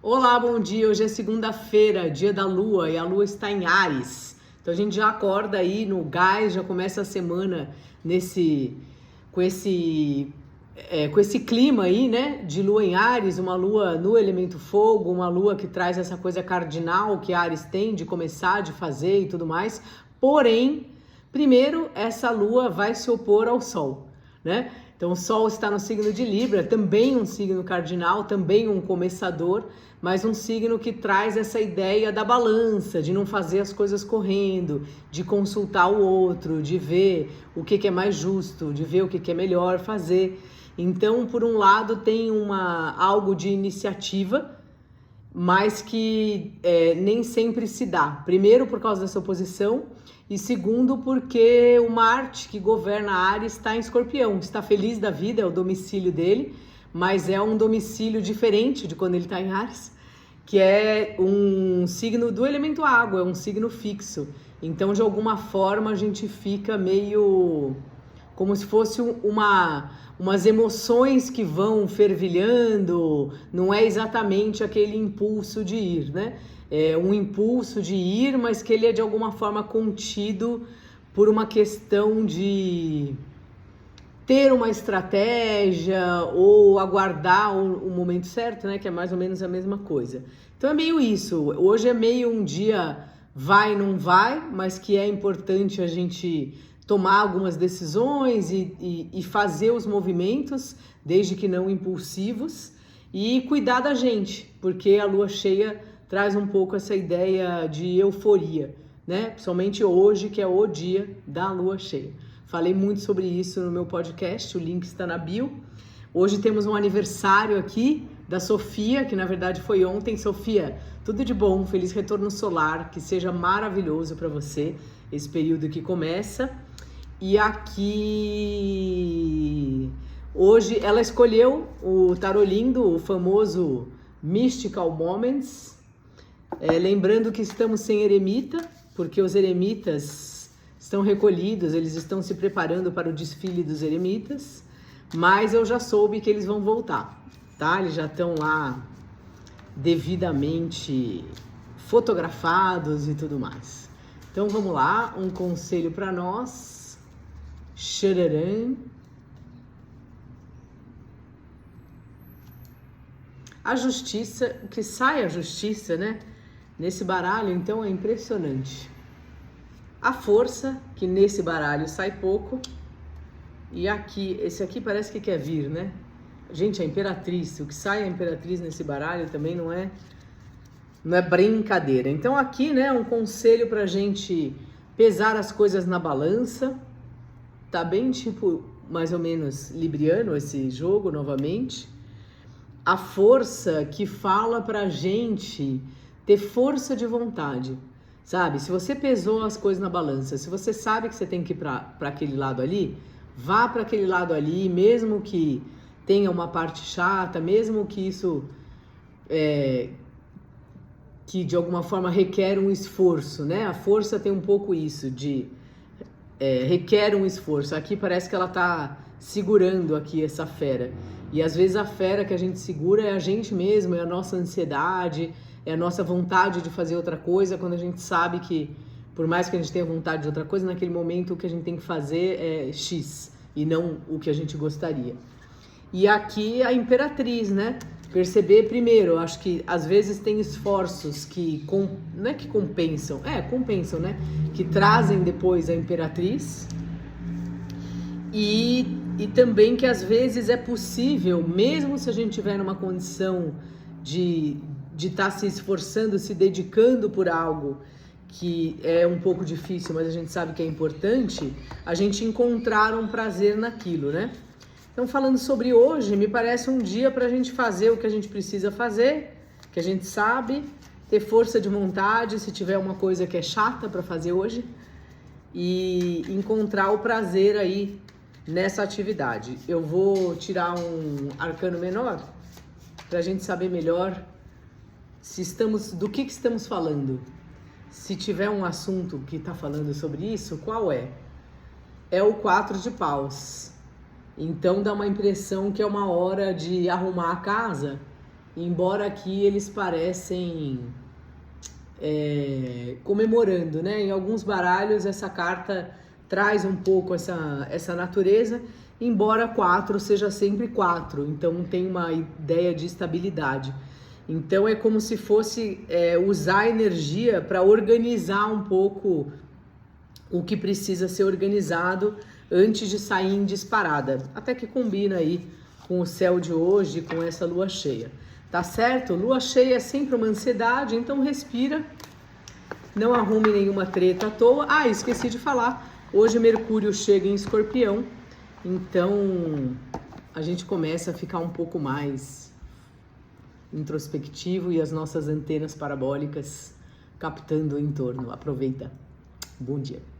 Olá, bom dia. Hoje é segunda-feira, dia da Lua, e a Lua está em Áries. Então a gente já acorda aí no gás, já começa a semana com esse clima aí, né? De Lua em Áries, uma Lua no elemento fogo, uma Lua que traz essa coisa cardinal que Áries tem de começar, de fazer e tudo mais. Porém, primeiro essa Lua vai se opor ao Sol, né? Então o Sol está no signo de Libra, também um signo cardinal, também um começador, mas um signo que traz essa ideia da balança, de não fazer as coisas correndo, de consultar o outro, de ver o que é mais justo, de ver o que é melhor fazer. Então, por um lado, tem algo de iniciativa, mas que nem sempre se dá. Primeiro, por causa dessa oposição, e segundo, porque o Marte, que governa Áries, está em Escorpião, está feliz da vida, é o domicílio dele, mas é um domicílio diferente de quando ele está em Áries, que é um signo do elemento água, é um signo fixo. Então, de alguma forma, a gente fica meio como se fosse umas emoções que vão fervilhando, não é exatamente aquele impulso de ir, né? É um impulso de ir, mas que ele é de alguma forma contido por uma questão de ter uma estratégia ou aguardar o momento certo, né? Que é mais ou menos a mesma coisa. Então é meio isso. Hoje é meio um dia vai, não vai, mas que é importante a gente tomar algumas decisões e fazer os movimentos, desde que não impulsivos, e cuidar da gente, porque a lua cheia traz um pouco essa ideia de euforia, né? Principalmente hoje, que é o dia da lua cheia. Falei muito sobre isso no meu podcast, o link está na bio. Hoje temos um aniversário aqui da Sofia, que na verdade foi ontem. Sofia, tudo de bom, feliz retorno solar, que seja maravilhoso para você esse período que começa. E aqui, hoje ela escolheu o tarô lindo, o famoso Mystical Moments, lembrando que estamos sem eremita, porque os eremitas estão recolhidos, eles estão se preparando para o desfile dos eremitas, mas eu já soube que eles vão voltar, tá? Eles já estão lá devidamente fotografados e tudo mais. Então vamos lá, um conselho para nós. Xararam. A justiça, o que sai a justiça, né? Nesse baralho, então, é impressionante. A força, que nesse baralho sai pouco. E aqui, esse aqui parece que quer vir, né? Gente, a Imperatriz, o que sai a Imperatriz nesse baralho também não é brincadeira. Então aqui, né, um conselho pra gente pesar as coisas na balança. Tá bem tipo, mais ou menos libriano esse jogo novamente. A força que fala pra gente ter força de vontade, sabe? Se você pesou as coisas na balança, se você sabe que você tem que ir pra aquele lado ali, vá para aquele lado ali, mesmo que tenha uma parte chata, mesmo que isso que de alguma forma requer um esforço, né? A força tem um pouco isso de requer um esforço. Aqui parece que ela tá segurando aqui essa fera. E às vezes a fera que a gente segura é a gente mesmo, é a nossa ansiedade, é a nossa vontade de fazer outra coisa, quando a gente sabe que, por mais que a gente tenha vontade de outra coisa, naquele momento o que a gente tem que fazer é X e não o que a gente gostaria. E aqui a Imperatriz, né? Perceber primeiro, acho que às vezes tem esforços que, não é que compensam, compensam, né? Que trazem depois a Imperatriz. E também que às vezes é possível, mesmo se a gente tiver numa condição de estar se esforçando, se dedicando por algo que é um pouco difícil, mas a gente sabe que é importante, a gente encontrar um prazer naquilo, né? Então, falando sobre hoje, me parece um dia para a gente fazer o que a gente precisa fazer, que a gente sabe, ter força de vontade, se tiver uma coisa que é chata para fazer hoje, e encontrar o prazer aí nessa atividade. Eu vou tirar um arcano menor para a gente saber melhor do que estamos falando. Se tiver um assunto que está falando sobre isso, qual é? É o 4 de paus. Então dá uma impressão que é uma hora de arrumar a casa embora aqui eles parecem comemorando, né? Em alguns baralhos essa carta traz um pouco essa natureza, embora 4 seja sempre 4, então tem uma ideia de estabilidade. Então é como se fosse usar a energia para organizar um pouco o que precisa ser organizado antes de sair em disparada. Até que combina aí com o céu de hoje, com essa lua cheia. Tá certo? Lua cheia é sempre uma ansiedade, então respira. Não arrume nenhuma treta à toa. Ah, esqueci de falar. Hoje Mercúrio chega em Escorpião, então a gente começa a ficar um pouco mais introspectivo e as nossas antenas parabólicas captando o entorno. Aproveita. Bom dia.